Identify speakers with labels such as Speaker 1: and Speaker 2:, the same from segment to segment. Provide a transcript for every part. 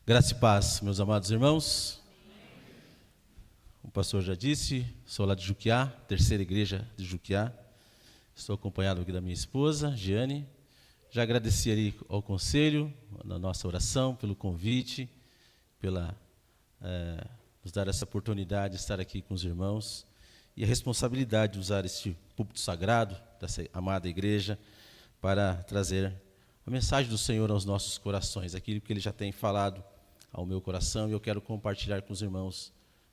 Speaker 1: Graça e paz, meus amados irmãos. O pastor já disse, sou lá de Juquiá, terceira igreja de Juquiá. Estou acompanhado aqui da minha esposa, Giane. Já agradeci ali ao conselho, na nossa oração, pelo convite, pela nos dar essa oportunidade de estar aqui com os irmãos e a responsabilidade de usar este púlpito sagrado dessa amada igreja para trazer a mensagem do Senhor aos nossos corações, aquilo que Ele já tem falado ao meu coração e eu quero compartilhar com os irmãos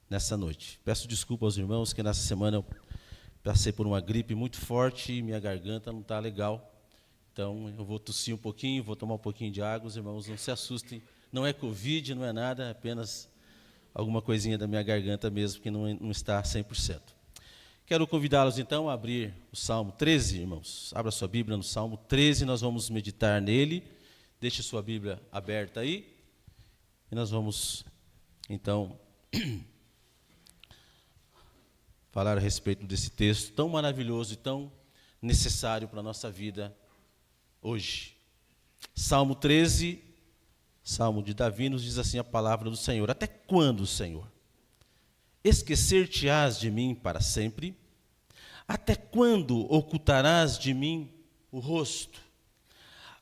Speaker 1: nessa noite. Peço desculpa aos irmãos que nessa semana eu passei por uma gripe muito forte e minha garganta não está legal. Então eu vou tossir um pouquinho, vou tomar um pouquinho de água, os irmãos não se assustem. Não é Covid, não é nada, é apenas alguma coisinha da minha garganta mesmo que não está 100%. Quero convidá-los então a abrir o Salmo 13, irmãos. Abra sua Bíblia no Salmo 13, nós vamos meditar nele. Deixe sua Bíblia aberta aí. E nós vamos, então, falar a respeito desse texto tão maravilhoso e tão necessário para a nossa vida hoje. Salmo 13, Salmo de Davi, nos diz assim a palavra do Senhor. Até quando, Senhor? Esquecer-te-ás de mim para sempre? Até quando ocultarás de mim o rosto?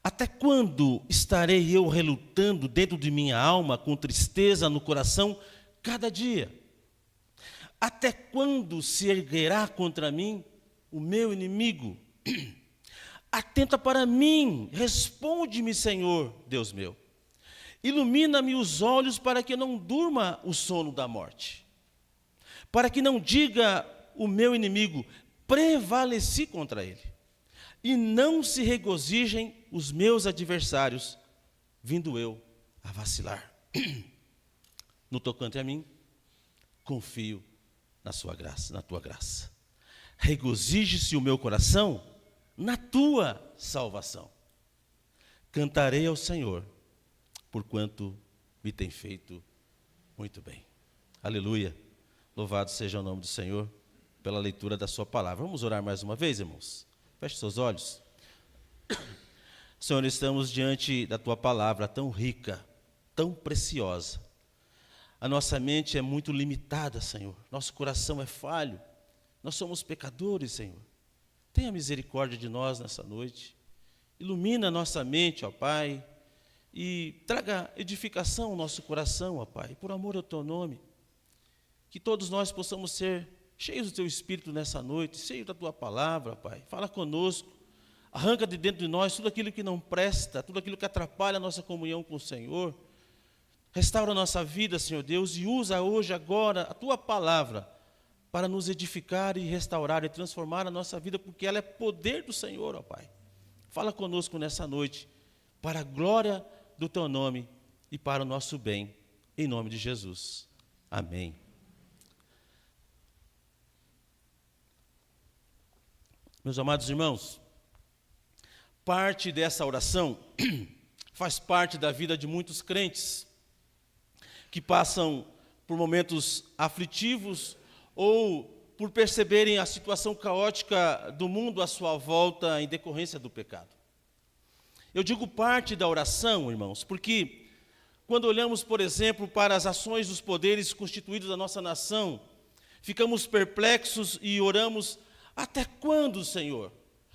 Speaker 1: Até quando estarei eu relutando dentro de minha alma, com tristeza no coração, cada dia? Até quando se erguerá contra mim o meu inimigo? Atenta para mim, responde-me, Senhor, Deus meu. Ilumina-me os olhos para que não durma o sono da morte. Para que não diga o meu inimigo, prevaleci contra ele. E não se regozijem os meus adversários, vindo eu a vacilar. No tocante a mim, confio na sua graça, na tua graça. Regozije-se o meu coração na tua salvação. Cantarei ao Senhor, porquanto me tem feito muito bem. Aleluia. Louvado seja o nome do Senhor pela leitura da sua palavra. Vamos orar mais uma vez, irmãos? Feche seus olhos. Senhor, estamos diante da tua palavra tão rica, tão preciosa. A nossa mente é muito limitada, Senhor. Nosso coração é falho. Nós somos pecadores, Senhor. Tenha misericórdia de nós nessa noite. Ilumina a nossa mente, ó Pai, e traga edificação ao nosso coração, ó Pai, por amor ao teu nome. Que todos nós possamos ser cheios do teu Espírito nessa noite, cheios da tua palavra, Pai. Fala conosco, arranca de dentro de nós tudo aquilo que não presta, tudo aquilo que atrapalha a nossa comunhão com o Senhor. Restaura a nossa vida, Senhor Deus, e usa hoje, agora, a tua palavra para nos edificar e restaurar e transformar a nossa vida, porque ela é poder do Senhor, ó Pai. Fala conosco nessa noite, para a glória do teu nome e para o nosso bem, em nome de Jesus. Amém. Meus amados irmãos, parte dessa oração faz parte da vida de muitos crentes que passam por momentos aflitivos ou por perceberem a situação caótica do mundo à sua volta em decorrência do pecado. Eu digo parte da oração, irmãos, porque quando olhamos, por exemplo, para as ações dos poderes constituídos da nossa nação, ficamos perplexos e oramos: até quando, Senhor?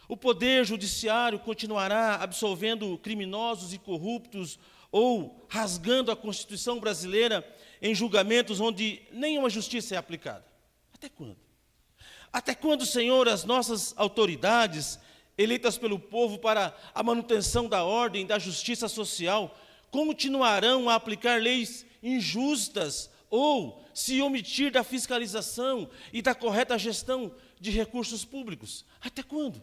Speaker 1: O poder judiciário continuará absolvendo criminosos e corruptos ou rasgando a Constituição brasileira em julgamentos onde nenhuma justiça é aplicada? Até quando? Até quando, Senhor, as nossas autoridades, eleitas pelo povo para a manutenção da ordem, da justiça social, continuarão a aplicar leis injustas ou se omitir da fiscalização e da correta gestão de recursos públicos? Até quando?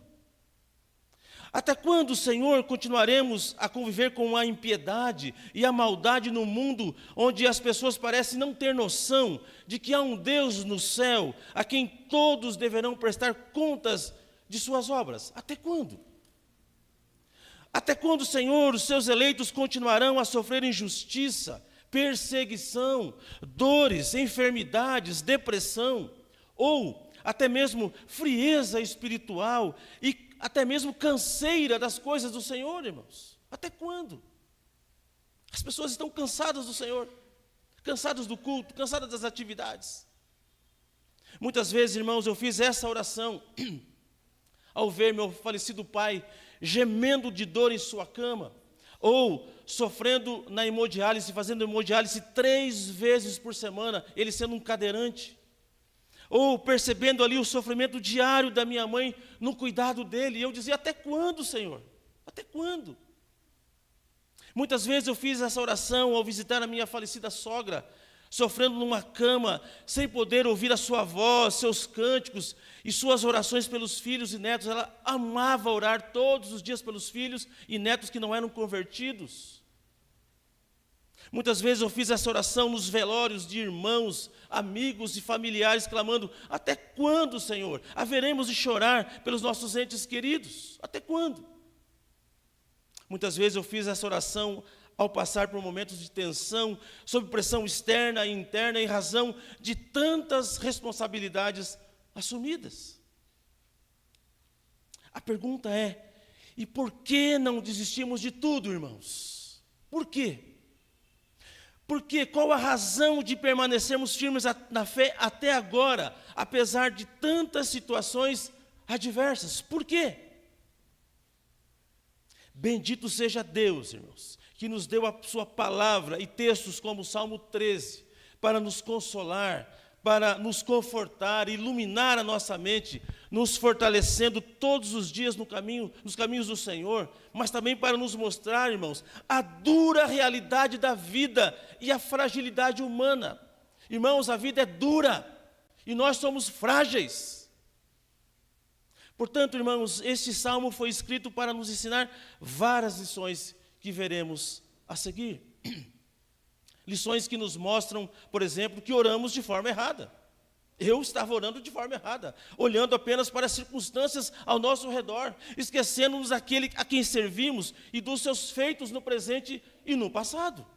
Speaker 1: Até quando, Senhor, continuaremos a conviver com a impiedade e a maldade no mundo onde as pessoas parecem não ter noção de que há um Deus no céu a quem todos deverão prestar contas de suas obras? Até quando? Até quando, Senhor, os seus eleitos continuarão a sofrer injustiça, perseguição, dores, enfermidades, depressão ou até mesmo frieza espiritual e até mesmo canseira das coisas do Senhor, irmãos? Até quando? As pessoas estão cansadas do Senhor, cansadas do culto, cansadas das atividades. Muitas vezes, irmãos, eu fiz essa oração ao ver meu falecido pai gemendo de dor em sua cama, ou sofrendo na hemodiálise, fazendo hemodiálise 3 vezes por semana, ele sendo um cadeirante, ou percebendo ali o sofrimento diário da minha mãe no cuidado dele, e eu dizia: até quando, Senhor? Até quando? Muitas vezes eu fiz essa oração ao visitar a minha falecida sogra, sofrendo numa cama, sem poder ouvir a sua voz, seus cânticos e suas orações pelos filhos e netos. Ela amava orar todos os dias pelos filhos e netos que não eram convertidos. Muitas vezes eu fiz essa oração nos velórios de irmãos, amigos e familiares, clamando: até quando, Senhor, haveremos de chorar pelos nossos entes queridos? Até quando? Muitas vezes eu fiz essa oração ao passar por momentos de tensão, sob pressão externa e interna, em razão de tantas responsabilidades assumidas. A pergunta é: e por que não desistimos de tudo, irmãos? Por quê? Porque qual a razão de permanecermos firmes na fé até agora, apesar de tantas situações adversas? Por quê? Bendito seja Deus, irmãos, que nos deu a sua palavra e textos como o Salmo 13, para nos consolar, para nos confortar, iluminar a nossa mente, nos fortalecendo todos os dias nos caminhos do Senhor, mas também para nos mostrar, irmãos, a dura realidade da vida e a fragilidade humana. Irmãos, a vida é dura e nós somos frágeis. Portanto, irmãos, este salmo foi escrito para nos ensinar várias lições que veremos a seguir. Lições que nos mostram, por exemplo, que oramos de forma errada. Eu estava orando de forma errada, olhando apenas para as circunstâncias ao nosso redor, esquecendo-nos daquele a quem servimos e dos seus feitos no presente e no passado.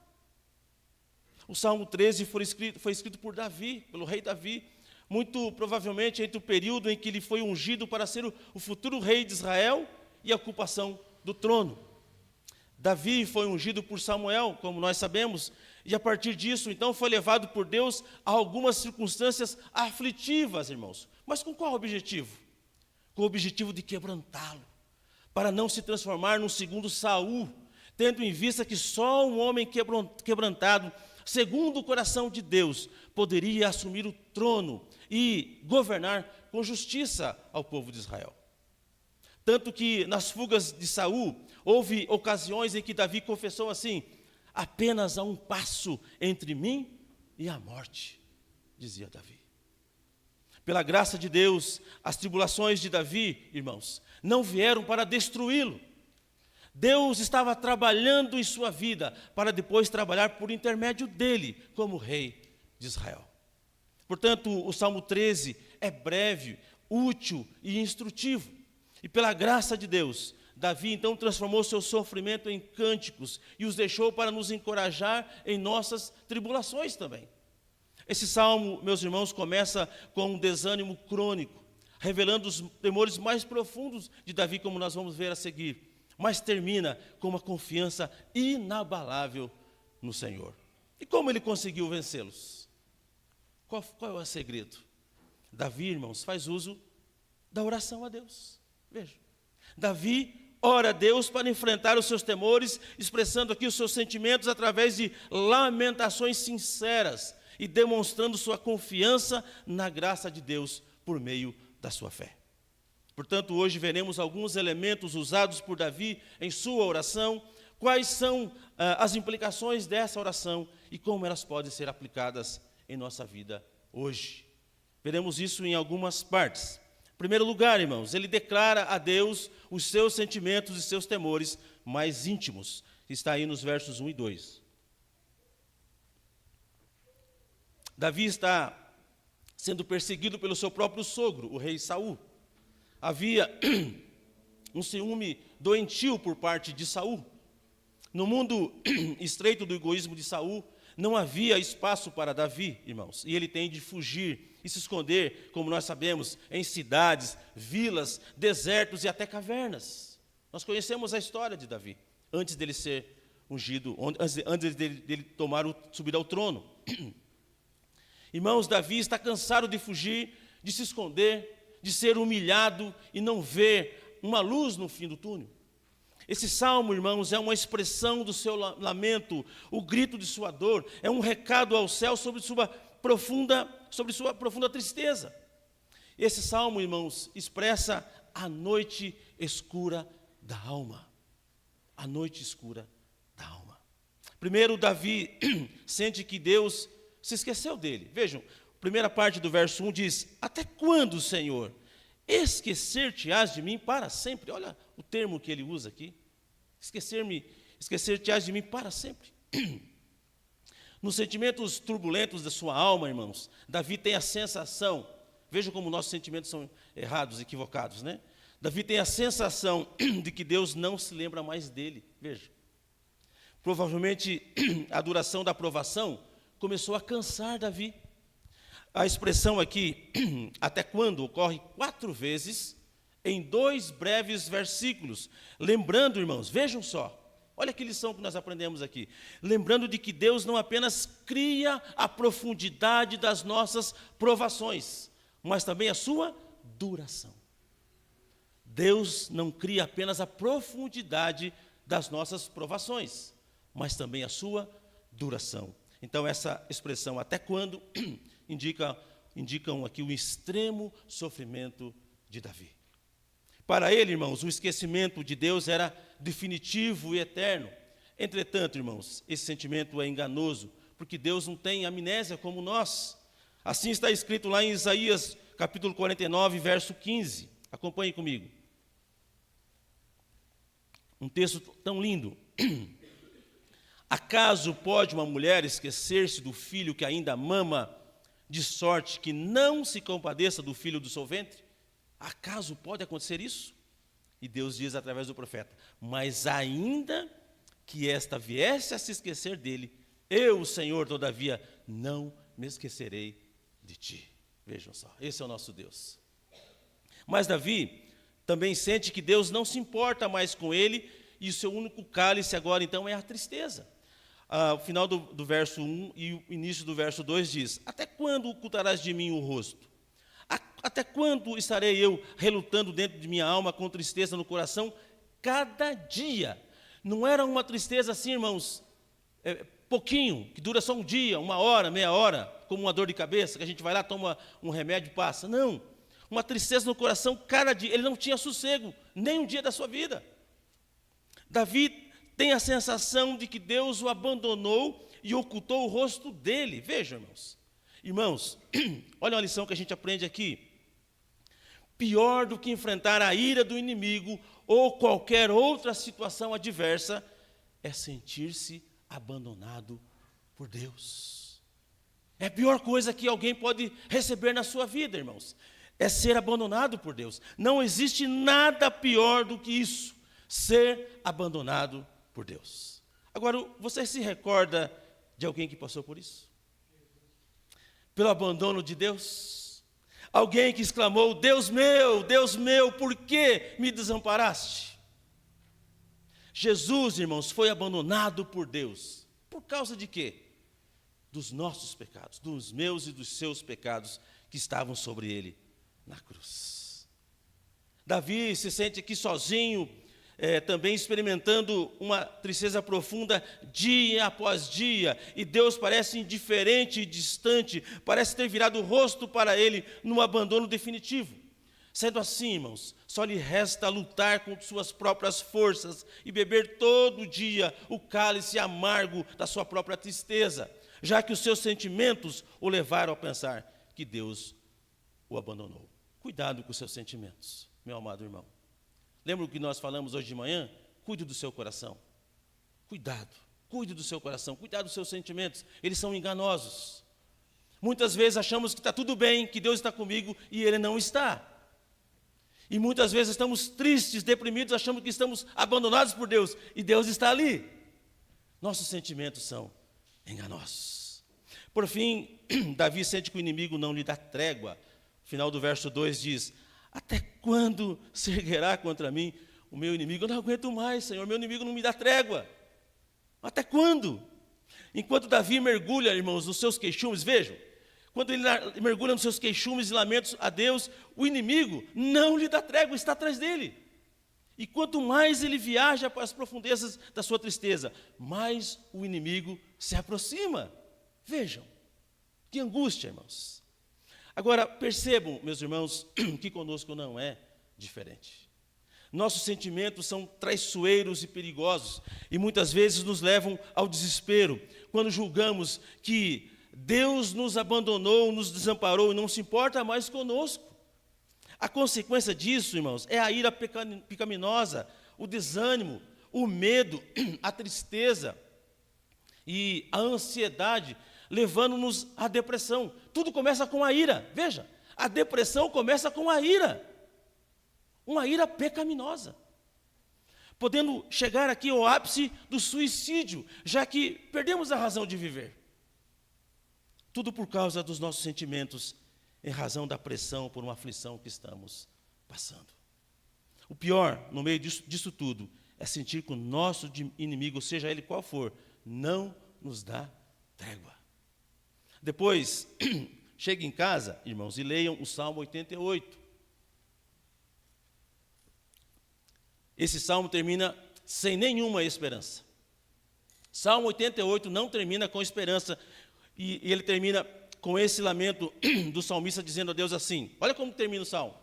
Speaker 1: O Salmo 13 foi escrito por Davi, pelo rei Davi, muito provavelmente entre o período em que ele foi ungido para ser o futuro rei de Israel e a ocupação do trono. Davi foi ungido por Samuel, como nós sabemos, e a partir disso, então, foi levado por Deus a algumas circunstâncias aflitivas, irmãos. Mas com qual objetivo? Com o objetivo de quebrantá-lo, para não se transformar num segundo Saul, tendo em vista que só um homem quebrantado, segundo o coração de Deus, poderia assumir o trono e governar com justiça ao povo de Israel. Tanto que nas fugas de Saul, houve ocasiões em que Davi confessou assim: apenas há um passo entre mim e a morte, dizia Davi. Pela graça de Deus, as tribulações de Davi, irmãos, não vieram para destruí-lo. Deus estava trabalhando em sua vida para depois trabalhar por intermédio dele como rei de Israel. Portanto, o Salmo 13 é breve, útil e instrutivo. E pela graça de Deus, Davi então transformou seu sofrimento em cânticos e os deixou para nos encorajar em nossas tribulações também. Esse salmo, meus irmãos, começa com um desânimo crônico, revelando os temores mais profundos de Davi, como nós vamos ver a seguir, mas termina com uma confiança inabalável no Senhor. E como ele conseguiu vencê-los? Qual é o segredo? Davi, irmãos, faz uso da oração a Deus. Veja, Davi ora a Deus para enfrentar os seus temores, expressando aqui os seus sentimentos através de lamentações sinceras e demonstrando sua confiança na graça de Deus por meio da sua fé. Portanto, hoje veremos alguns elementos usados por Davi em sua oração, quais são as implicações dessa oração e como elas podem ser aplicadas em nossa vida hoje. Veremos isso em algumas partes. Em primeiro lugar, irmãos, ele declara a Deus os seus sentimentos e seus temores mais íntimos. Está aí nos versos 1 e 2. Davi está sendo perseguido pelo seu próprio sogro, o rei Saul. Havia um ciúme doentio por parte de Saul. No mundo estreito do egoísmo de Saul, não havia espaço para Davi, irmãos, e ele tem de fugir e se esconder, como nós sabemos, em cidades, vilas, desertos e até cavernas. Nós conhecemos a história de Davi, antes dele ser ungido, antes dele subir ao trono. Irmãos, Davi está cansado de fugir, de se esconder, de ser humilhado e não ver uma luz no fim do túnel. Esse salmo, irmãos, é uma expressão do seu lamento, o grito de sua dor, é um recado ao céu sobre sua profunda tristeza. Esse salmo, irmãos, expressa a noite escura da alma. A noite escura da alma. Primeiro, Davi sente que Deus se esqueceu dele. Vejam, a primeira parte do verso 1 diz: até quando, Senhor, esquecer-te-ás de mim para sempre? Olha o termo que ele usa aqui. Esquecer-te-ás de mim para sempre. Nos sentimentos turbulentos da sua alma, irmãos, Davi tem a sensação, vejam como nossos sentimentos são errados, equivocados, né? Davi tem a sensação de que Deus não se lembra mais dele. Veja, provavelmente a duração da provação começou a cansar Davi. A expressão aqui, até quando, ocorre 4 vezes em 2 breves versículos. Lembrando, irmãos, vejam só, olha que lição que nós aprendemos aqui. Lembrando de que Deus não apenas cria a profundidade das nossas provações, mas também a sua duração. Deus não cria apenas a profundidade das nossas provações, mas também a sua duração. Então, essa expressão, até quando, indicam aqui o extremo sofrimento de Davi. Para ele, irmãos, o esquecimento de Deus era definitivo e eterno. Entretanto, irmãos, esse sentimento é enganoso, porque Deus não tem amnésia como nós. Assim está escrito lá em Isaías, capítulo 49, verso 15. Acompanhe comigo. Um texto tão lindo. Acaso pode uma mulher esquecer-se do filho que ainda mama, de sorte que não se compadeça do filho do seu ventre? Acaso pode acontecer isso? E Deus diz através do profeta: mas ainda que esta viesse a se esquecer dele, eu, o Senhor, todavia, não me esquecerei de ti. Vejam só, esse é o nosso Deus. Mas Davi também sente que Deus não se importa mais com ele, e o seu único cálice agora, então, é a tristeza. O final do verso 1 e o início do verso 2 diz: até quando ocultarás de mim o rosto? Até quando estarei eu relutando dentro de minha alma com tristeza no coração? Cada dia. Não era uma tristeza assim, irmãos, pouquinho, que dura só um dia, 1 hora, meia hora, como uma dor de cabeça, que a gente vai lá, toma um remédio e passa. Não, uma tristeza no coração cada dia. Ele não tinha sossego, nem um dia da sua vida. Davi tem a sensação de que Deus o abandonou e ocultou o rosto dele. Vejam, irmãos. Irmãos, olha uma lição que a gente aprende aqui. Pior do que enfrentar a ira do inimigo ou qualquer outra situação adversa é sentir-se abandonado por Deus. É a pior coisa que alguém pode receber na sua vida, irmãos. É ser abandonado por Deus. Não existe nada pior do que isso, ser abandonado por Deus. Agora, você se recorda de alguém que passou por isso? Pelo abandono de Deus? Alguém que exclamou: Deus meu, por que me desamparaste? Jesus, irmãos, foi abandonado por Deus. Por causa de quê? Dos nossos pecados, dos meus e dos seus pecados que estavam sobre ele na cruz. Davi se sente aqui sozinho, também experimentando uma tristeza profunda dia após dia, e Deus parece indiferente e distante, parece ter virado o rosto para ele num abandono definitivo. Sendo assim, irmãos, só lhe resta lutar com suas próprias forças e beber todo dia o cálice amargo da sua própria tristeza, já que os seus sentimentos o levaram a pensar que Deus o abandonou. Cuidado com os seus sentimentos, meu amado irmão. Lembra o que nós falamos hoje de manhã? Cuide do seu coração. Cuidado, cuide do seu coração, cuidado dos seus sentimentos. Eles são enganosos. Muitas vezes achamos que está tudo bem, que Deus está comigo e Ele não está. E muitas vezes estamos tristes, deprimidos, achamos que estamos abandonados por Deus e Deus está ali. Nossos sentimentos são enganosos. Por fim, Davi sente que o inimigo não lhe dá trégua. O final do verso 2 diz: até quando se erguerá contra mim o meu inimigo? Eu não aguento mais, Senhor, meu inimigo não me dá trégua. Até quando? Enquanto Davi mergulha, irmãos, nos seus queixumes, vejam, quando ele mergulha nos seus queixumes e lamentos a Deus, o inimigo não lhe dá trégua, está atrás dele. E quanto mais ele viaja para as profundezas da sua tristeza, mais o inimigo se aproxima. Vejam, que angústia, irmãos. Agora, percebam, meus irmãos, que conosco não é diferente. Nossos sentimentos são traiçoeiros e perigosos, e muitas vezes nos levam ao desespero, quando julgamos que Deus nos abandonou, nos desamparou e não se importa mais conosco. A consequência disso, irmãos, é a ira pecaminosa, o desânimo, o medo, a tristeza e a ansiedade, levando-nos à depressão. Tudo começa com a ira. Veja, a depressão começa com a ira. Uma ira pecaminosa. Podendo chegar aqui ao ápice do suicídio, já que perdemos a razão de viver. Tudo por causa dos nossos sentimentos, em razão da pressão por uma aflição que estamos passando. O pior, no meio disso tudo, é sentir que o nosso inimigo, seja ele qual for, não nos dá trégua. Depois, chegue em casa, irmãos, e leiam o Salmo 88. Esse salmo termina sem nenhuma esperança. Salmo 88 não termina com esperança, e ele termina com esse lamento do salmista dizendo a Deus assim, olha como termina o salmo.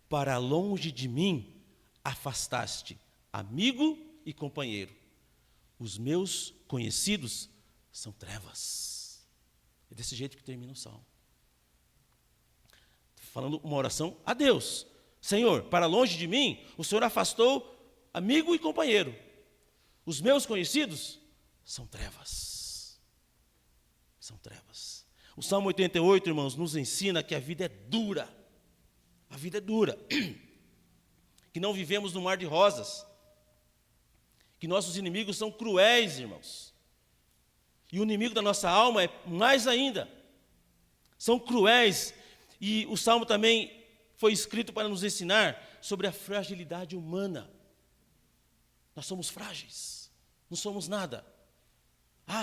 Speaker 1: Para longe de mim afastaste amigo e companheiro. Os meus conhecidos são trevas. É desse jeito que termina o salmo. Falando uma oração a Deus. Senhor, para longe de mim, o Senhor afastou amigo e companheiro. Os meus conhecidos são trevas. São trevas. O Salmo 88, irmãos, nos ensina que a vida é dura. A vida é dura. Que não vivemos no mar de rosas. Que nossos inimigos são cruéis, irmãos. E o inimigo da nossa alma é mais ainda. São cruéis. E o Salmo também foi escrito para nos ensinar sobre a fragilidade humana. Nós somos frágeis, não somos nada.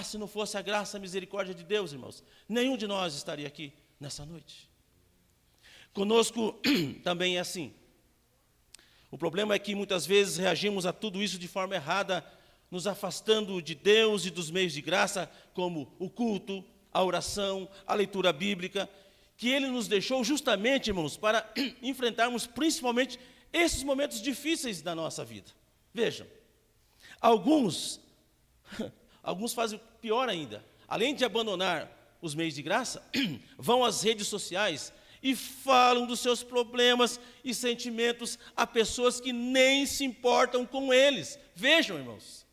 Speaker 1: Se não fosse a graça e a misericórdia de Deus, irmãos, nenhum de nós estaria aqui nessa noite. Conosco também é assim. O problema é que muitas vezes reagimos a tudo isso de forma errada, nos afastando de Deus e dos meios de graça, como o culto, a oração, a leitura bíblica, que Ele nos deixou justamente, irmãos, para enfrentarmos principalmente esses momentos difíceis da nossa vida. Vejam, alguns fazem pior ainda. Além de abandonar os meios de graça, vão às redes sociais e falam dos seus problemas e sentimentos a pessoas que nem se importam com eles. Vejam, irmãos.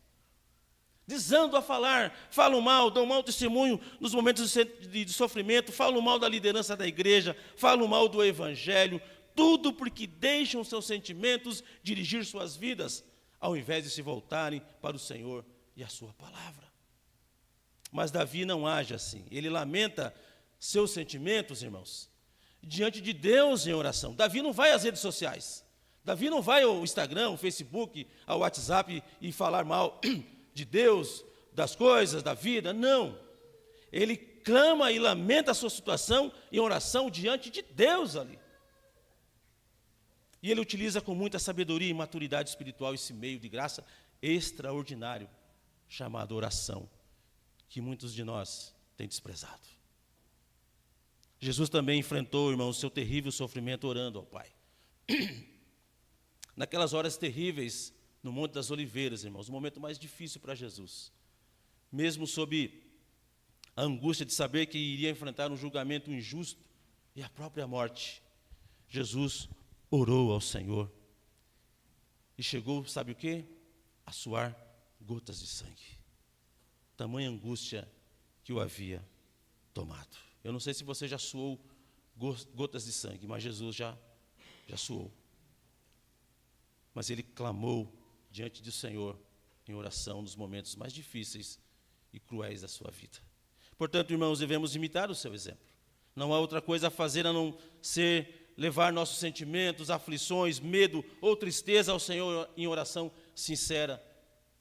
Speaker 1: Desandam a falar, falam mal, dão mau testemunho nos momentos de sofrimento, falam mal da liderança da igreja, falam mal do evangelho, tudo porque deixam seus sentimentos dirigir suas vidas, ao invés de se voltarem para o Senhor e a sua palavra. Mas Davi não age assim, ele lamenta seus sentimentos, irmãos, diante de Deus em oração. Davi não vai às redes sociais, Davi não vai ao Instagram, ao Facebook, ao WhatsApp e falar mal de Deus, das coisas, da vida, não. Ele clama e lamenta a sua situação em oração diante de Deus ali. E ele utiliza com muita sabedoria e maturidade espiritual esse meio de graça extraordinário, chamado oração, que muitos de nós têm desprezado. Jesus também enfrentou, irmãos, o seu terrível sofrimento orando ao Pai. Naquelas horas terríveis, no Monte das Oliveiras, irmãos, o momento mais difícil para Jesus. Mesmo sob a angústia de saber que iria enfrentar um julgamento injusto e a própria morte, Jesus orou ao Senhor. E chegou, sabe o quê? A suar gotas de sangue. Tamanha angústia que o havia tomado. Eu não sei se você já suou gotas de sangue, mas Jesus já suou. Mas ele clamou diante do Senhor, em oração, nos momentos mais difíceis e cruéis da sua vida. Portanto, irmãos, devemos imitar o seu exemplo. Não há outra coisa a fazer a não ser levar nossos sentimentos, aflições, medo ou tristeza ao Senhor em oração sincera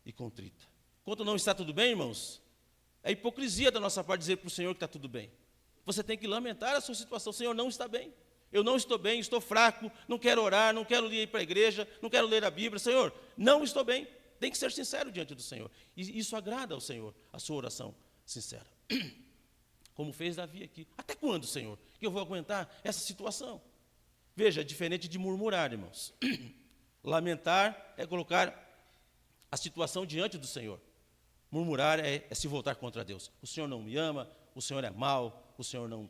Speaker 1: e contrita. Quando não está tudo bem, irmãos, é hipocrisia da nossa parte dizer para o Senhor que está tudo bem. Você tem que lamentar a sua situação. Senhor, não está bem. Eu não estou bem, estou fraco, não quero orar, não quero ir para a igreja, não quero ler a Bíblia. Senhor, não estou bem. Tem que ser sincero diante do Senhor. E isso agrada ao Senhor, a sua oração sincera. Como fez Davi aqui. Até quando, Senhor, que eu vou aguentar essa situação? Veja, é diferente de murmurar, irmãos. Lamentar é colocar a situação diante do Senhor. Murmurar é se voltar contra Deus. O Senhor não me ama, o Senhor é mau, o Senhor não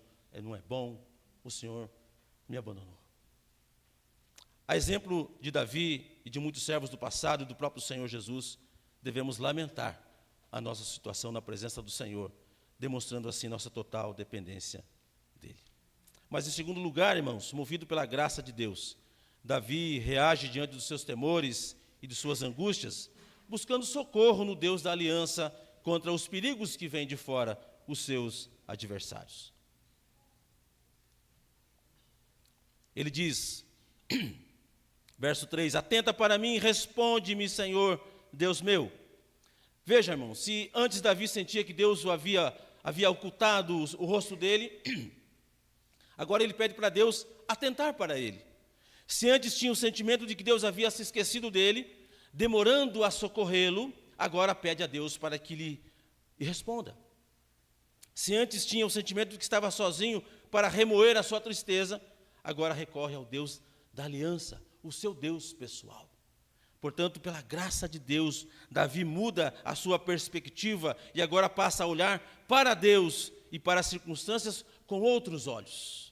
Speaker 1: é bom, o Senhor me abandonou. A exemplo de Davi e de muitos servos do passado e do próprio Senhor Jesus, devemos lamentar a nossa situação na presença do Senhor, demonstrando assim nossa total dependência dele. Mas em segundo lugar, irmãos, movido pela graça de Deus, Davi reage diante dos seus temores e de suas angústias, buscando socorro no Deus da aliança contra os perigos que vêm de fora, os seus adversários. Ele diz, verso 3, atenta para mim, responde-me, Senhor, Deus meu. Veja, irmão, se antes Davi sentia que Deus o havia ocultado o rosto dele, agora ele pede para Deus atentar para ele. Se antes tinha o sentimento de que Deus havia se esquecido dele, demorando a socorrê-lo, agora pede a Deus para que lhe responda. Se antes tinha o sentimento de que estava sozinho para remoer a sua tristeza, agora recorre ao Deus da aliança, o seu Deus pessoal. Portanto, pela graça de Deus, Davi muda a sua perspectiva e agora passa a olhar para Deus e para as circunstâncias com outros olhos.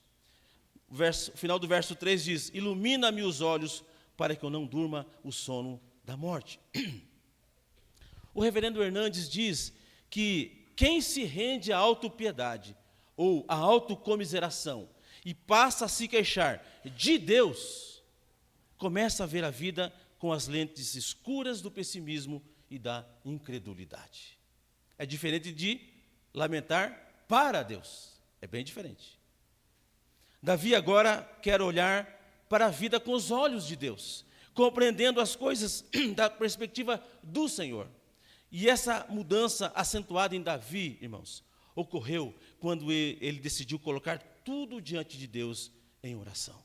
Speaker 1: O final do verso 3 diz, ilumina-me os olhos para que eu não durma o sono da morte. O reverendo Hernandes diz que quem se rende à autopiedade ou à autocomiseração e passa a se queixar de Deus, começa a ver a vida com as lentes escuras do pessimismo e da incredulidade. É diferente de lamentar para Deus, é bem diferente. Davi agora quer olhar para a vida com os olhos de Deus, compreendendo as coisas da perspectiva do Senhor. E essa mudança acentuada em Davi, irmãos, ocorreu quando ele decidiu colocar tudo diante de Deus em oração.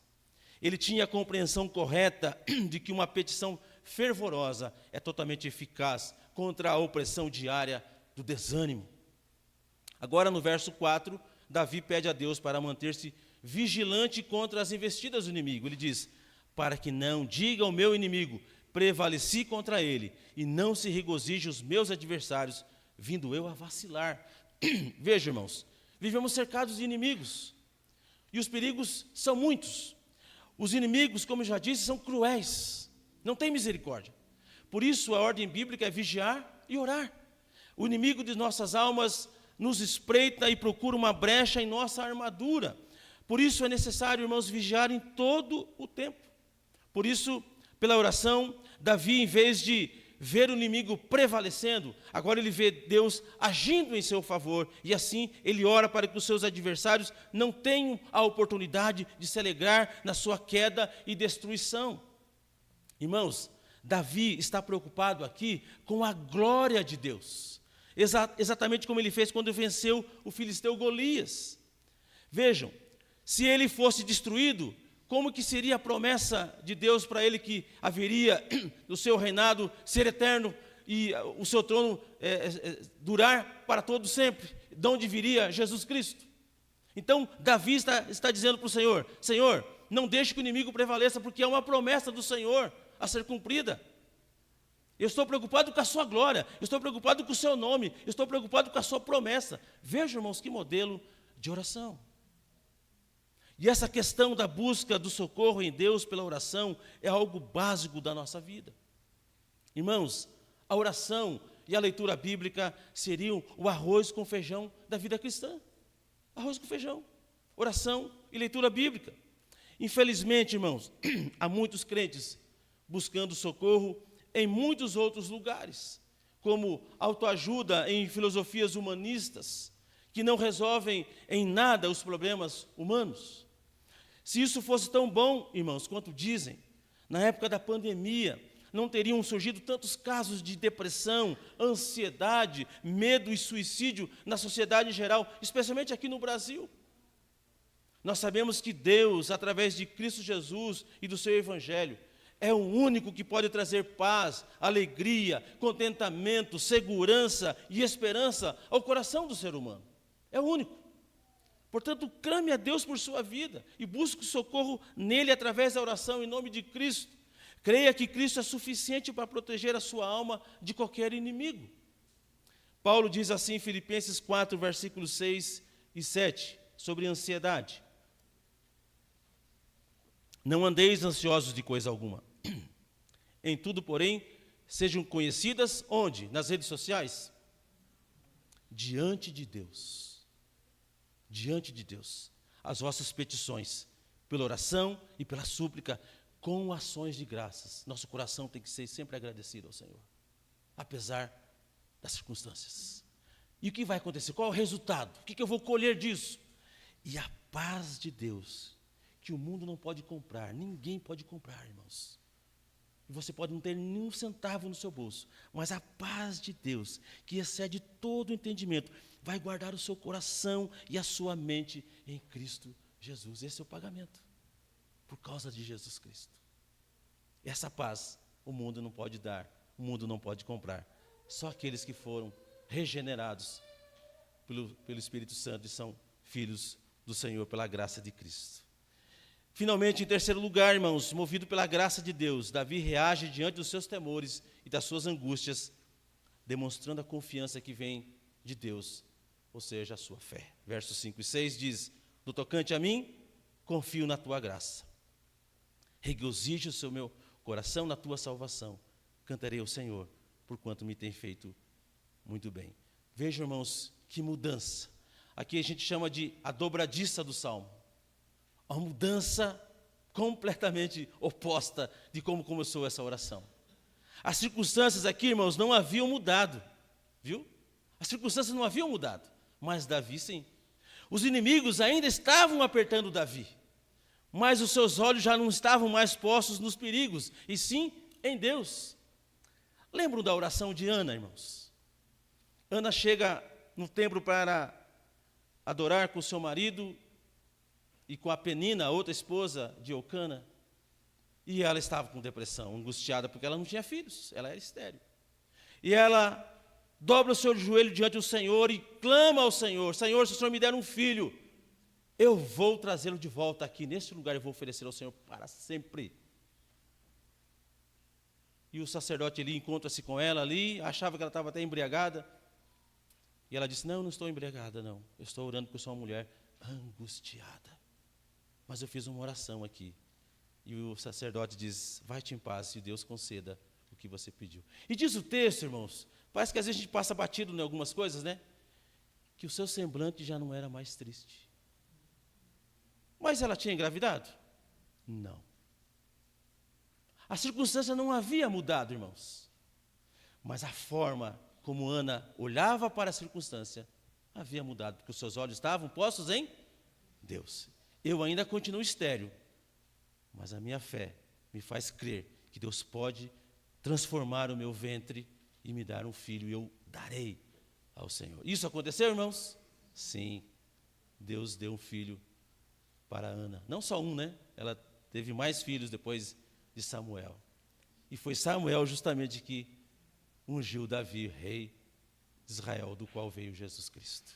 Speaker 1: Ele tinha a compreensão correta de que uma petição fervorosa é totalmente eficaz contra a opressão diária do desânimo. Agora, no verso 4, Davi pede a Deus para manter-se vigilante contra as investidas do inimigo. Ele diz, para que não diga o meu inimigo, prevaleci contra ele, e não se regozije os meus adversários, vindo eu a vacilar. Veja, irmãos, vivemos cercados de inimigos, e os perigos são muitos. Os inimigos, como eu já disse, são cruéis, não têm misericórdia. Por isso a ordem bíblica é vigiar e orar. O inimigo de nossas almas nos espreita e procura uma brecha em nossa armadura. Por isso é necessário, irmãos, vigiar em todo o tempo. Por isso, pela oração, Davi, em vez de ver o inimigo prevalecendo, agora ele vê Deus agindo em seu favor, e assim ele ora para que os seus adversários não tenham a oportunidade de se alegrar na sua queda e destruição. Irmãos, Davi está preocupado aqui com a glória de Deus, exatamente como ele fez quando venceu o filisteu Golias. Vejam, se ele fosse destruído, como que seria a promessa de Deus para ele que haveria o seu reinado ser eterno e o seu trono durar para todo sempre, de onde viria Jesus Cristo? Então, Davi está dizendo para o Senhor, Senhor, não deixe que o inimigo prevaleça, porque é uma promessa do Senhor a ser cumprida. Eu estou preocupado com a sua glória, eu estou preocupado com o seu nome, eu estou preocupado com a sua promessa. Vejam, irmãos, que modelo de oração. E essa questão da busca do socorro em Deus pela oração é algo básico da nossa vida. Irmãos, a oração e a leitura bíblica seriam o arroz com feijão da vida cristã. Arroz com feijão, oração e leitura bíblica. Infelizmente, irmãos, há muitos crentes buscando socorro em muitos outros lugares, como autoajuda em filosofias humanistas, que não resolvem em nada os problemas humanos. Se isso fosse tão bom, irmãos, quanto dizem, na época da pandemia, não teriam surgido tantos casos de depressão, ansiedade, medo e suicídio na sociedade em geral, especialmente aqui no Brasil. Nós sabemos que Deus, através de Cristo Jesus e do seu Evangelho, é o único que pode trazer paz, alegria, contentamento, segurança e esperança ao coração do ser humano. É o único. Portanto, clame a Deus por sua vida e busque socorro nele através da oração em nome de Cristo. Creia que Cristo é suficiente para proteger a sua alma de qualquer inimigo. Paulo diz assim em Filipenses 4, versículos 6 e 7, sobre ansiedade. Não andeis ansiosos de coisa alguma. Em tudo, porém, sejam conhecidas, onde? Nas redes sociais? Diante de Deus. Diante de Deus. As vossas petições, pela oração e pela súplica, com ações de graças. Nosso coração tem que ser sempre agradecido ao Senhor, apesar das circunstâncias. E o que vai acontecer? Qual é o resultado? O que eu vou colher disso? E a paz de Deus, que o mundo não pode comprar, ninguém pode comprar, irmãos. E você pode não ter nenhum centavo no seu bolso, mas a paz de Deus, que excede todo o entendimento, vai guardar o seu coração e a sua mente em Cristo Jesus. Esse é o pagamento, por causa de Jesus Cristo. Essa paz o mundo não pode dar, o mundo não pode comprar. Só aqueles que foram regenerados pelo Espírito Santo e são filhos do Senhor pela graça de Cristo. Finalmente, em terceiro lugar, irmãos, movido pela graça de Deus, Davi reage diante dos seus temores e das suas angústias, demonstrando a confiança que vem de Deus, ou seja, a sua fé. Versos 5 e 6 diz: no tocante a mim, confio na tua graça. Regozije o seu meu coração na tua salvação. Cantarei ao Senhor, porquanto me tem feito muito bem. Vejam, irmãos, que mudança. Aqui a gente chama de a dobradiça do Salmo. Uma mudança completamente oposta de como começou essa oração. As circunstâncias aqui, irmãos, não haviam mudado, viu? As circunstâncias não haviam mudado, mas Davi sim. Os inimigos ainda estavam apertando Davi, mas os seus olhos já não estavam mais postos nos perigos, e sim em Deus. Lembram da oração de Ana, irmãos? Ana chega no templo para adorar com seu marido e com a Penina, a outra esposa de Eucana, e ela estava com depressão, angustiada, porque ela não tinha filhos, ela era estéril. E ela dobra o seu joelho diante do Senhor e clama ao Senhor: Senhor, se o Senhor me der um filho, eu vou trazê-lo de volta aqui, neste lugar eu vou oferecer ao Senhor para sempre. E o sacerdote ali encontra-se com ela ali, achava que ela estava até embriagada, e ela disse: não estou embriagada não, eu estou orando porque eu sou uma mulher angustiada. Mas eu fiz uma oração aqui. E o sacerdote diz: vai-te em paz, e Deus conceda o que você pediu. E diz o texto, irmãos, parece que às vezes a gente passa batido em algumas coisas, né? Que o seu semblante já não era mais triste. Mas ela tinha engravidado? Não. A circunstância não havia mudado, irmãos. Mas a forma como Ana olhava para a circunstância havia mudado, porque os seus olhos estavam postos em Deus. Eu ainda continuo estéril, mas a minha fé me faz crer que Deus pode transformar o meu ventre e me dar um filho, e eu darei ao Senhor. Isso aconteceu, irmãos? Sim, Deus deu um filho para Ana. Não só um, né? Ela teve mais filhos depois de Samuel. E foi Samuel justamente que ungiu Davi, rei de Israel, do qual veio Jesus Cristo.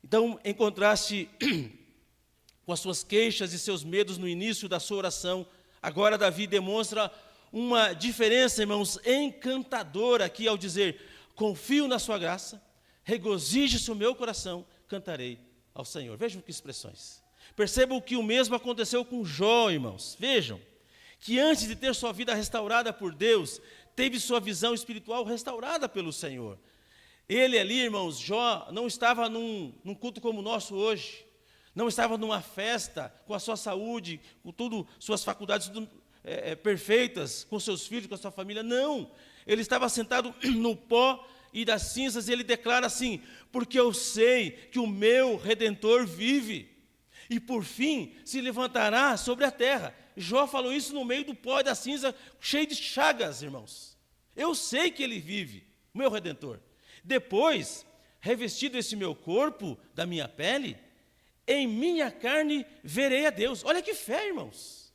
Speaker 1: Então, em contraste com as suas queixas e seus medos no início da sua oração, agora Davi demonstra uma diferença, irmãos, encantadora aqui ao dizer: confio na sua graça, regozije-se o meu coração, cantarei ao Senhor. Vejam que expressões. Percebam que o mesmo aconteceu com Jó, irmãos. Vejam que antes de ter sua vida restaurada por Deus, teve sua visão espiritual restaurada pelo Senhor. Ele ali, irmãos, Jó não estava num culto como o nosso hoje. Não estava numa festa, com a sua saúde, com tudo, suas faculdades tudo, perfeitas, com seus filhos, com a sua família. Não, ele estava sentado no pó e das cinzas, e ele declara assim: porque eu sei que o meu Redentor vive, e por fim se levantará sobre a terra. Jó falou isso no meio do pó e da cinza, cheio de chagas, irmãos. Eu sei que ele vive, o meu Redentor. Depois, revestido esse meu corpo da minha pele, em minha carne verei a Deus. Olha que fé, irmãos.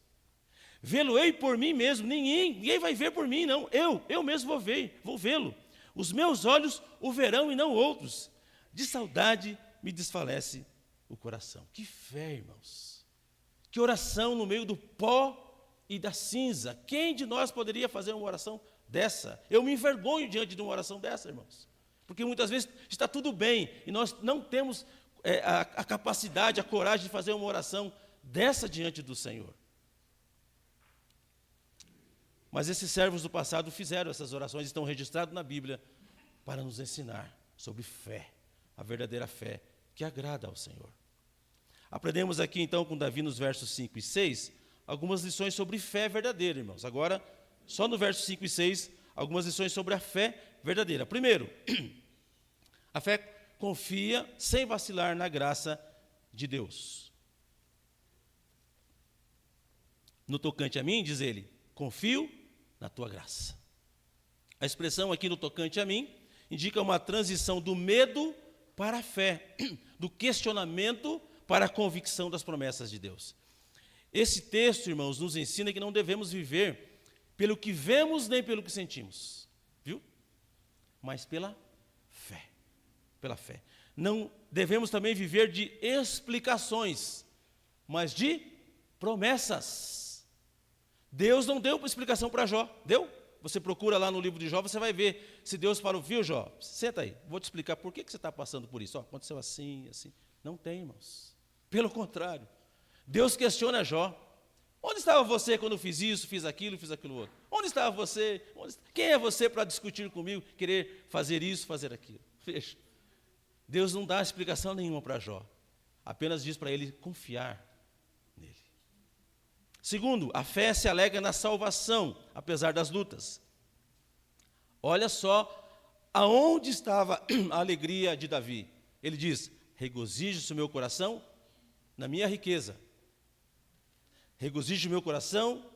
Speaker 1: Vê-lo-ei por mim mesmo, ninguém vai ver por mim, não. Eu mesmo vou vê-lo. Os meus olhos o verão e não outros. De saudade me desfalece o coração. Que fé, irmãos. Que oração no meio do pó e da cinza. Quem de nós poderia fazer uma oração dessa? Eu me envergonho diante de uma oração dessa, irmãos. Porque muitas vezes está tudo bem e nós não temos a capacidade, a coragem de fazer uma oração dessa diante do Senhor. Mas esses servos do passado fizeram essas orações, estão registrados na Bíblia para nos ensinar sobre fé, a verdadeira fé que agrada ao Senhor. Aprendemos aqui então com Davi nos versos 5 e 6, algumas lições sobre fé verdadeira, irmãos. Agora, só no verso 5 e 6, algumas lições sobre a fé verdadeira. Primeiro, a fé confia sem vacilar na graça de Deus. No tocante a mim, diz ele, confio na tua graça. A expressão aqui no tocante a mim indica uma transição do medo para a fé, do questionamento para a convicção das promessas de Deus. Esse texto, irmãos, nos ensina que não devemos viver pelo que vemos nem pelo que sentimos, viu? Mas pela fé. Pela fé. Não devemos também viver de explicações, mas de promessas. Deus não deu explicação para Jó, deu? Você procura lá no livro de Jó, você vai ver se Deus falou, viu Jó, senta aí, vou te explicar por que você está passando por isso. Aconteceu assim, assim. Não tem, irmãos. Pelo contrário, Deus questiona Jó. Onde estava você quando eu fiz isso, fiz aquilo outro? Onde estava você? Quem é você para discutir comigo, querer fazer isso, fazer aquilo? Veja, Deus não dá explicação nenhuma para Jó, apenas diz para ele confiar nele. Segundo, a fé se alega na salvação, apesar das lutas. Olha só aonde estava a alegria de Davi. Ele diz, regozijo-se o meu coração na minha riqueza. Regozijo o meu coração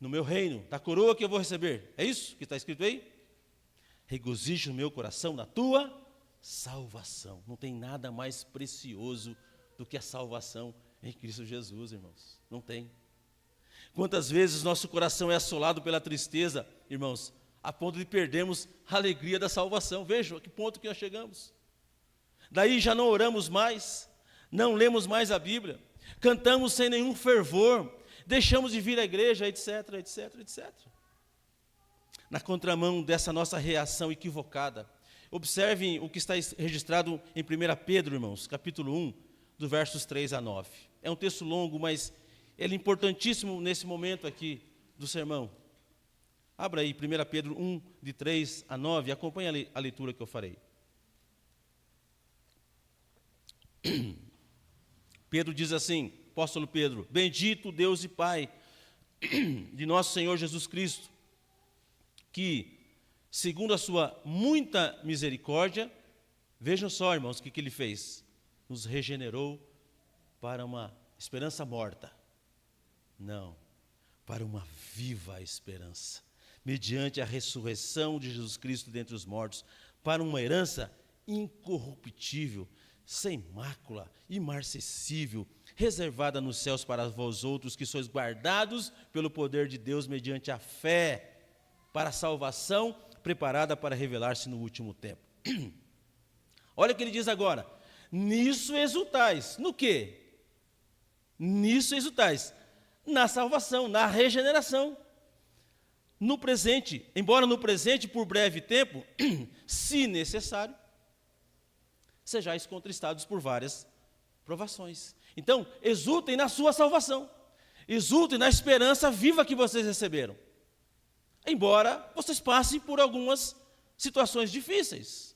Speaker 1: no meu reino, na coroa que eu vou receber. É isso que está escrito aí? Regozijo o meu coração na tua salvação. Não tem nada mais precioso do que a salvação em Cristo Jesus, irmãos. Não tem. Quantas vezes nosso coração é assolado pela tristeza, irmãos, a ponto de perdermos a alegria da salvação. Vejam a que ponto que nós chegamos. Daí já não oramos mais, não lemos mais a Bíblia, cantamos sem nenhum fervor, deixamos de vir à igreja, etc, etc, etc. Na contramão dessa nossa reação equivocada, observem o que está registrado em 1 Pedro, irmãos, capítulo 1, do versos 3 a 9. É um texto longo, mas ele é importantíssimo nesse momento aqui do sermão. Abra aí, 1 Pedro 1, de 3 a 9, acompanhe a leitura que eu farei. Pedro diz assim, apóstolo Pedro, bendito Deus e Pai de nosso Senhor Jesus Cristo, que, segundo a sua muita misericórdia, vejam só, irmãos, o que ele fez, nos regenerou para uma esperança morta, não, para uma viva esperança, mediante a ressurreição de Jesus Cristo dentre os mortos, para uma herança incorruptível, sem mácula, imarcessível, reservada nos céus para vós outros, que sois guardados pelo poder de Deus mediante a fé, para a salvação preparada para revelar-se no último tempo. Olha o que ele diz agora, nisso exultais, no quê? Nisso exultais, na salvação, na regeneração. No presente, embora no presente por breve tempo, se necessário, sejais contristados por várias provações. Então, exultem na sua salvação, exultem na esperança viva que vocês receberam, embora vocês passem por algumas situações difíceis.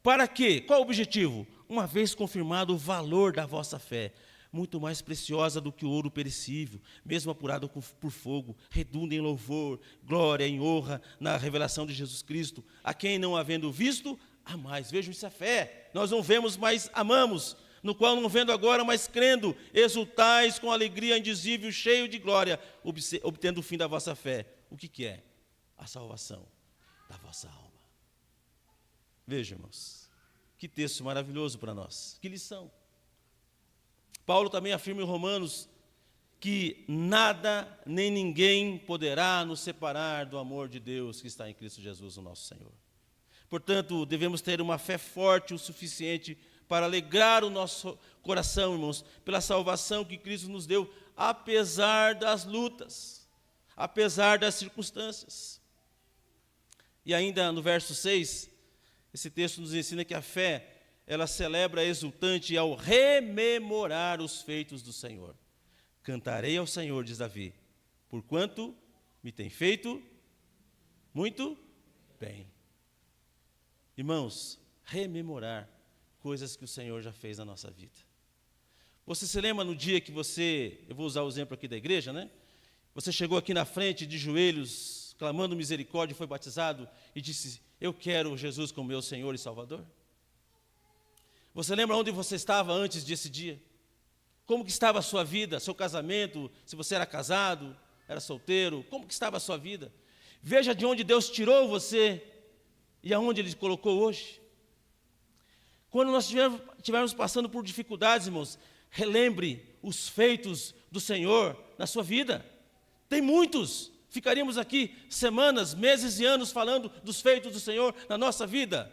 Speaker 1: Para quê? Qual o objetivo? Uma vez confirmado o valor da vossa fé, muito mais preciosa do que o ouro perecível, mesmo apurado por fogo, redunda em louvor, glória, em honra, na revelação de Jesus Cristo, a quem não havendo visto, a mais. Vejam, isso é fé. Nós não vemos, mas amamos. no qual não vendo agora, mas crendo, exultais com alegria indizível, cheio de glória, obtendo o fim da vossa fé. O que é? A salvação da vossa alma. Veja, irmãos, que texto maravilhoso para nós, que lição. Paulo também afirma em Romanos que nada nem ninguém poderá nos separar do amor de Deus que está em Cristo Jesus, o nosso Senhor. Portanto, devemos ter uma fé forte o suficiente para alegrar o nosso coração, irmãos, pela salvação que Cristo nos deu, apesar das lutas, apesar das circunstâncias. E ainda no verso 6, esse texto nos ensina que a fé, ela celebra exultante ao rememorar os feitos do Senhor. Cantarei ao Senhor, diz Davi, porquanto me tem feito muito bem. Irmãos, rememorar coisas que o Senhor já fez na nossa vida. Você se lembra no dia que eu vou usar o exemplo aqui da igreja, né? Você chegou aqui na frente de joelhos, clamando misericórdia, foi batizado e disse, eu quero Jesus como meu Senhor e Salvador? Você lembra onde você estava antes desse dia? Como que estava a sua vida, seu casamento, se você era casado, era solteiro, como que estava a sua vida? Veja de onde Deus tirou você e aonde Ele colocou hoje. Quando nós estivermos passando por dificuldades, irmãos, relembre os feitos do Senhor na sua vida. Tem muitos. Ficaríamos aqui semanas, meses e anos falando dos feitos do Senhor na nossa vida,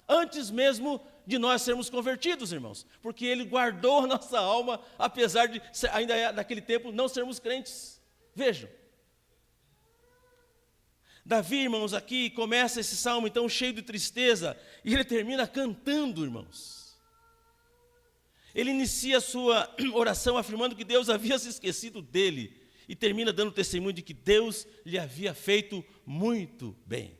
Speaker 1: antes mesmo de nós sermos convertidos, irmãos, porque Ele guardou a nossa alma, apesar de ainda naquele tempo não sermos crentes. Vejam, Davi, irmãos, aqui começa esse salmo então cheio de tristeza, e ele termina cantando, irmãos. Ele inicia a sua oração afirmando que Deus havia se esquecido dele, e termina dando testemunho de que Deus lhe havia feito muito bem.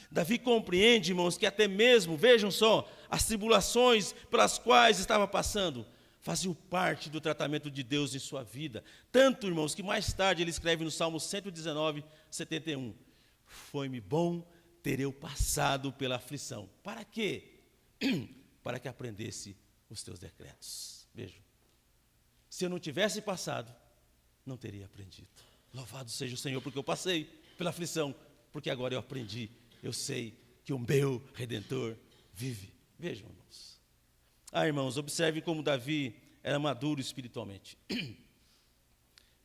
Speaker 1: Davi compreende, irmãos, que até mesmo, vejam só, as tribulações pelas quais estava passando, faziam parte do tratamento de Deus em sua vida. Tanto, irmãos, que mais tarde ele escreve no Salmo 119, 71, foi-me bom ter eu passado pela aflição. Para quê? Para que aprendesse os teus decretos. Vejam, se eu não tivesse passado, não teria aprendido. Louvado seja o Senhor, porque eu passei pela aflição, porque agora eu aprendi. Eu sei que o meu Redentor vive. Vejam, irmãos. Irmãos, observe como Davi era maduro espiritualmente.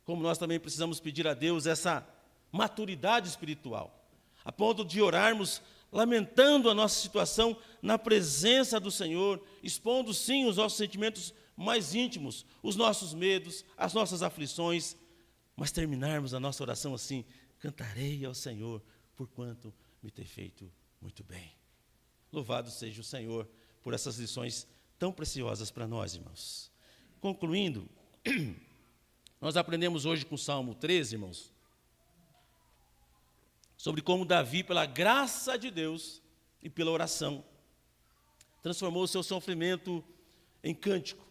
Speaker 1: Como nós também precisamos pedir a Deus essa maturidade espiritual, a ponto de orarmos lamentando a nossa situação na presença do Senhor, expondo sim os nossos sentimentos mais íntimos, os nossos medos, as nossas aflições, mas terminarmos a nossa oração assim, cantarei ao Senhor, porquanto me tem feito muito bem. Louvado seja o Senhor por essas lições tão preciosas para nós, irmãos. Concluindo, nós aprendemos hoje com o Salmo 13, irmãos, sobre como Davi, pela graça de Deus e pela oração, transformou o seu sofrimento em cântico,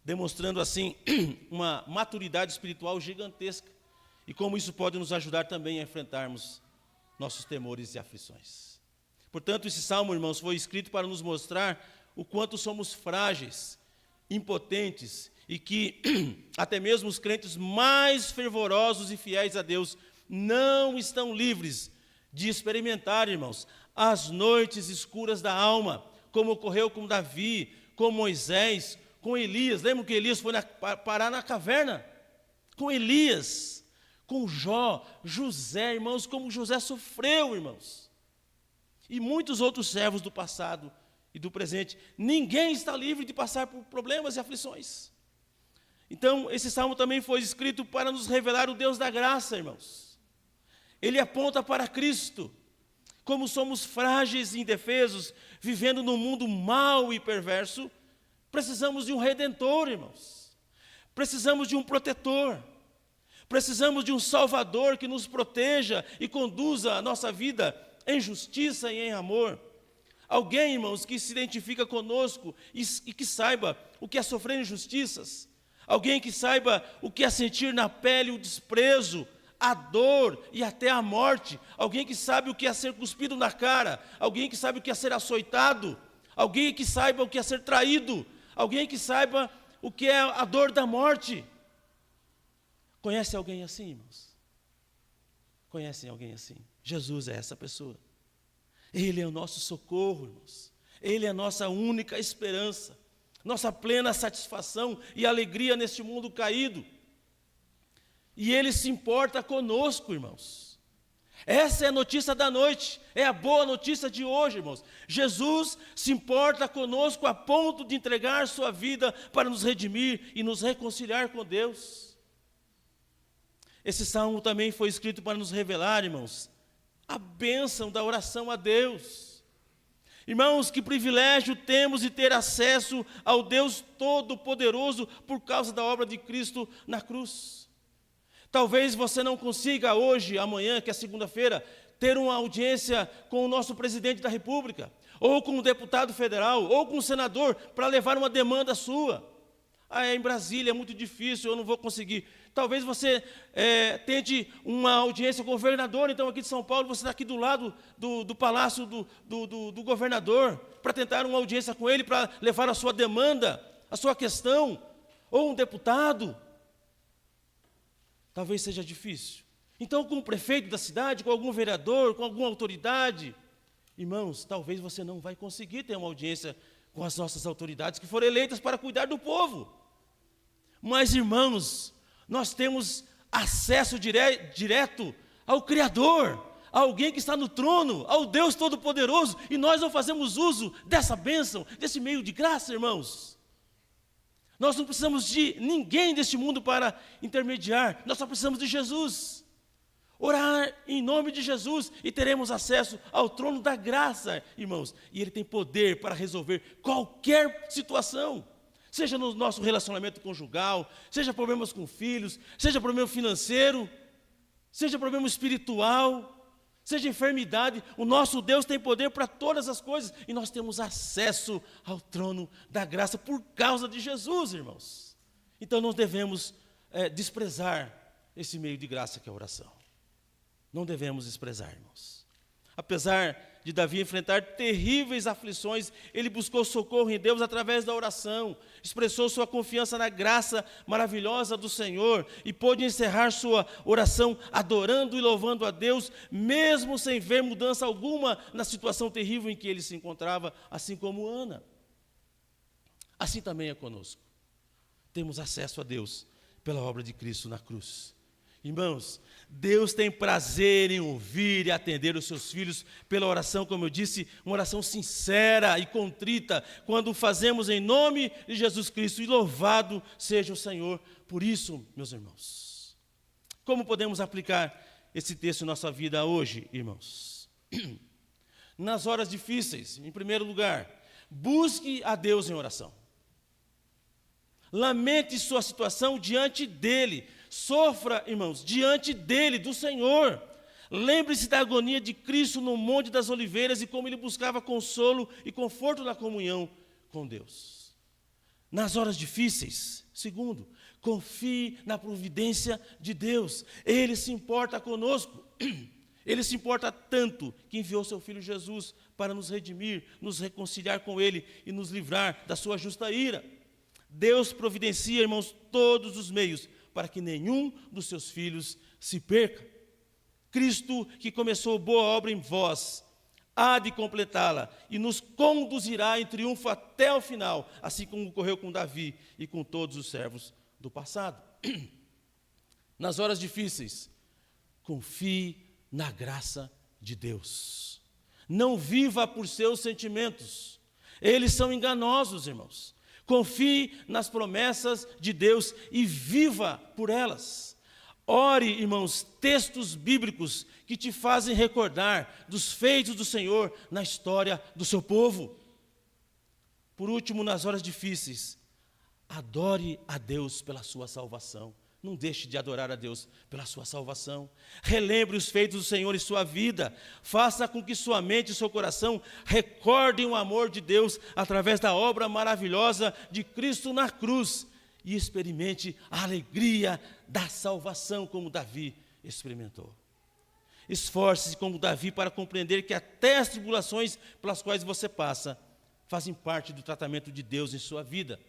Speaker 1: demonstrando assim uma maturidade espiritual gigantesca, e como isso pode nos ajudar também a enfrentarmos nossos temores e aflições. Portanto, esse salmo, irmãos, foi escrito para nos mostrar o quanto somos frágeis, impotentes, e que até mesmo os crentes mais fervorosos e fiéis a Deus não estão livres de experimentar, irmãos, as noites escuras da alma, como ocorreu com Davi, com Moisés, com Elias. Lembram que Elias foi parar na caverna? Com Elias, com Jó, José, irmãos, como José sofreu, irmãos. E muitos outros servos do passado e do presente. Ninguém está livre de passar por problemas e aflições. Então, esse salmo também foi escrito para nos revelar o Deus da graça, irmãos. Ele aponta para Cristo. Como somos frágeis e indefesos, vivendo num mundo mau e perverso, precisamos de um Redentor, irmãos. Precisamos de um protetor. Precisamos de um Salvador que nos proteja e conduza a nossa vida em justiça e em amor. Alguém, irmãos, que se identifica conosco e que saiba o que é sofrer injustiças. Alguém que saiba o que é sentir na pele o desprezo, a dor e até a morte. Alguém que sabe o que é ser cuspido na cara. Alguém que sabe o que é ser açoitado. Alguém que saiba o que é ser traído. alguém que saiba o que é a dor da morte. Conhece alguém assim, irmãos? Conhecem alguém assim? Jesus é essa pessoa. Ele é o nosso socorro, irmãos. Ele é a nossa única esperança, nossa plena satisfação e alegria neste mundo caído. E Ele se importa conosco, irmãos. Essa é a notícia da noite, é a boa notícia de hoje, irmãos. Jesus se importa conosco a ponto de entregar sua vida para nos redimir e nos reconciliar com Deus. Esse salmo também foi escrito para nos revelar, irmãos, a bênção da oração a Deus. Irmãos, que privilégio temos de ter acesso ao Deus Todo-Poderoso por causa da obra de Cristo na cruz. Talvez você não consiga hoje, amanhã, que é segunda-feira, ter uma audiência com o nosso presidente da República, ou com um deputado federal, ou com um senador, para levar uma demanda sua. Em Brasília é muito difícil, eu não vou conseguir. Talvez você tente uma audiência com o governador, então aqui de São Paulo, você está aqui do lado do palácio do governador, para tentar uma audiência com ele, para levar a sua demanda, a sua questão, ou um deputado. Talvez seja difícil. Então, com o prefeito da cidade, com algum vereador, com alguma autoridade, irmãos, talvez você não vai conseguir ter uma audiência com as nossas autoridades que foram eleitas para cuidar do povo. Mas, irmãos, nós temos acesso direto ao Criador, a alguém que está no trono, ao Deus Todo-Poderoso, e nós não fazemos uso dessa bênção, desse meio de graça, irmãos. Nós não precisamos de ninguém deste mundo para intermediar, nós só precisamos de Jesus. Orar em nome de Jesus e teremos acesso ao trono da graça, irmãos. E Ele tem poder para resolver qualquer situação. Seja no nosso relacionamento conjugal, seja problemas com filhos, seja problema financeiro, seja problema espiritual, seja enfermidade, o nosso Deus tem poder para todas as coisas, e nós temos acesso ao trono da graça por causa de Jesus, irmãos. Então não devemos desprezar esse meio de graça que é a oração. Não devemos desprezar, irmãos. Apesar de Davi enfrentar terríveis aflições, ele buscou socorro em Deus através da oração, expressou sua confiança na graça maravilhosa do Senhor e pôde encerrar sua oração adorando e louvando a Deus, mesmo sem ver mudança alguma na situação terrível em que ele se encontrava, assim como Ana. Assim também é conosco. Temos acesso a Deus pela obra de Cristo na cruz. Irmãos, Deus tem prazer em ouvir e atender os seus filhos pela oração, como eu disse, uma oração sincera e contrita, quando fazemos em nome de Jesus Cristo, e louvado seja o Senhor por isso, meus irmãos. Como podemos aplicar esse texto em nossa vida hoje, irmãos? Nas horas difíceis, em primeiro lugar, busque a Deus em oração. Lamente sua situação diante dEle. Sofra, irmãos, diante dEle, do Senhor. Lembre-se da agonia de Cristo no Monte das Oliveiras e como Ele buscava consolo e conforto na comunhão com Deus. Nas horas difíceis, segundo, confie na providência de Deus. Ele se importa conosco. Ele se importa tanto que enviou seu Filho Jesus para nos redimir, nos reconciliar com Ele e nos livrar da sua justa ira. Deus providencia, irmãos, todos os meios para que nenhum dos seus filhos se perca. Cristo, que começou boa obra em vós, há de completá-la e nos conduzirá em triunfo até o final, assim como ocorreu com Davi e com todos os servos do passado. Nas horas difíceis, confie na graça de Deus. Não viva por seus sentimentos. Eles são enganosos, irmãos. Confie nas promessas de Deus e viva por elas. Ore, irmãos, textos bíblicos que te fazem recordar dos feitos do Senhor na história do seu povo. Por último, nas horas difíceis, adore a Deus pela sua salvação. Não deixe de adorar a Deus pela sua salvação. Relembre os feitos do Senhor em sua vida. Faça com que sua mente e seu coração recordem o amor de Deus através da obra maravilhosa de Cristo na cruz. E experimente a alegria da salvação como Davi experimentou. Esforce-se como Davi para compreender que até as tribulações pelas quais você passa fazem parte do tratamento de Deus em sua vida.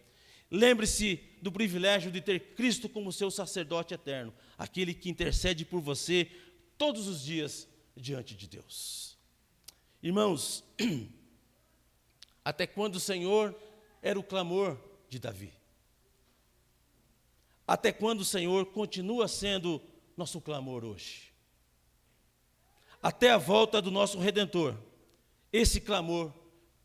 Speaker 1: Lembre-se do privilégio de ter Cristo como seu sacerdote eterno, aquele que intercede por você todos os dias diante de Deus. Irmãos, até quando o Senhor era o clamor de Davi? Até quando o Senhor continua sendo nosso clamor hoje? Até a volta do nosso Redentor, esse clamor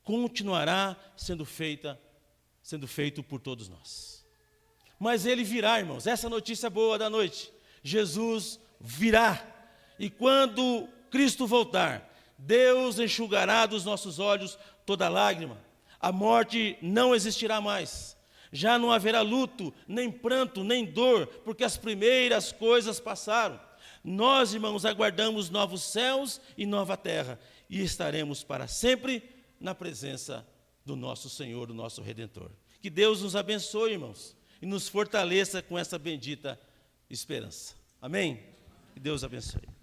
Speaker 1: continuará sendo feito por todos nós. Mas ele virá, irmãos, essa notícia boa da noite. Jesus virá, e quando Cristo voltar, Deus enxugará dos nossos olhos toda lágrima. A morte não existirá mais. Já não haverá luto, nem pranto, nem dor, porque as primeiras coisas passaram. Nós, irmãos, aguardamos novos céus e nova terra, e estaremos para sempre na presença do nosso Senhor, do nosso Redentor. Que Deus nos abençoe, irmãos, e nos fortaleça com essa bendita esperança. Amém? Que Deus abençoe.